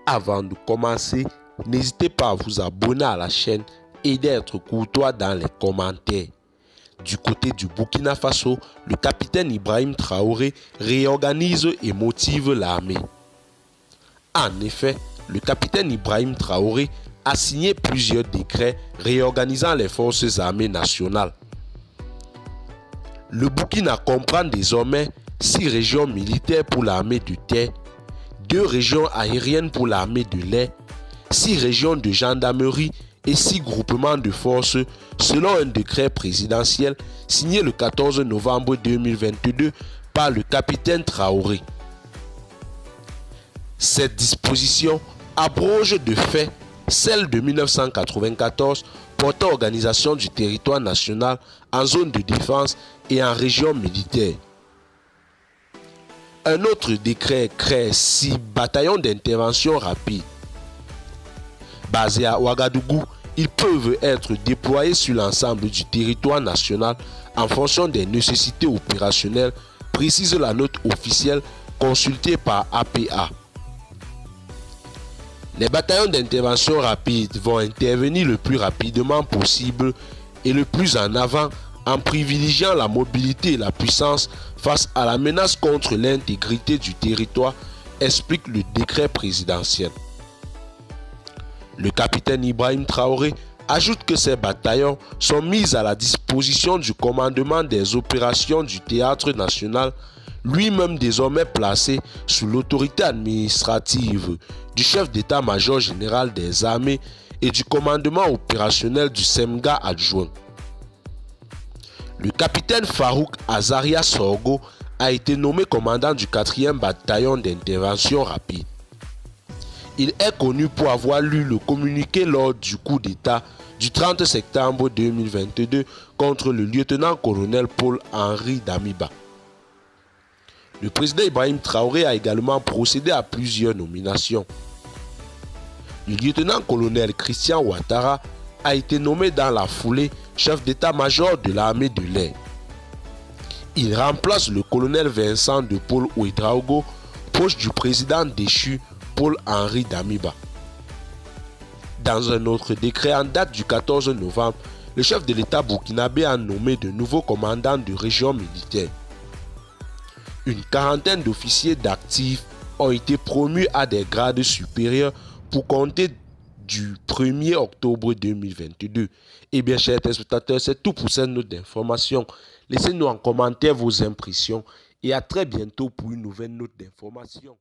Avant de commencer, n'hésitez pas à vous abonner à la chaîne et d'être courtois dans les commentaires. Du côté du Burkina Faso, le capitaine Ibrahim Traoré réorganise et motive l'armée. En effet, le capitaine Ibrahim Traoré a signé plusieurs décrets réorganisant les forces armées nationales. Le Burkina comprend désormais 6 régions militaires pour l'armée de terre, 2 régions aériennes pour l'armée de l'air, 6 régions de gendarmerie et 6 groupements de forces selon un décret présidentiel signé le 14 novembre 2022 par le capitaine Traoré. Cette disposition abroge de fait celle de 1994 portant organisation du territoire national en zone de défense et en région militaire. Un autre décret crée 6 bataillons d'intervention rapide. Basés à Ouagadougou, ils peuvent être déployés sur l'ensemble du territoire national en fonction des nécessités opérationnelles, précise la note officielle consultée par APA. Les bataillons d'intervention rapide vont intervenir le plus rapidement possible et le plus en avant en privilégiant la mobilité et la puissance face à la menace contre l'intégrité du territoire, explique le décret présidentiel. Le capitaine Ibrahim Traoré ajoute que ces bataillons sont mis à la disposition du commandement des opérations du théâtre national, lui-même désormais placé sous l'autorité administrative du chef d'état-major général des armées et du commandement opérationnel du SEMGA adjoint. Le capitaine Farouk Azaria Sorgo a été nommé commandant du 4e bataillon d'intervention rapide. Il est connu pour avoir lu le communiqué lors du coup d'État du 30 septembre 2022 contre le lieutenant-colonel Paul-Henri Damiba. Le président Ibrahim Traoré a également procédé à plusieurs nominations. Le lieutenant-colonel Christian Ouattara a été nommé dans la foulée chef d'état-major de l'armée de l'air. Il remplace le colonel Vincent de Paul Ouedraogo, proche du président déchu Paul-Henri Damiba. Dans un autre décret en date du 14 novembre, le chef de l'État burkinabé a nommé de nouveaux commandants de régions militaires. Une quarantaine d'officiers d'actifs ont été promus à des grades supérieurs pour compter du 1er octobre 2022. Et bien, chers téléspectateurs, c'est tout pour cette note d'information. Laissez-nous en commentaire vos impressions et à très bientôt pour une nouvelle note d'information.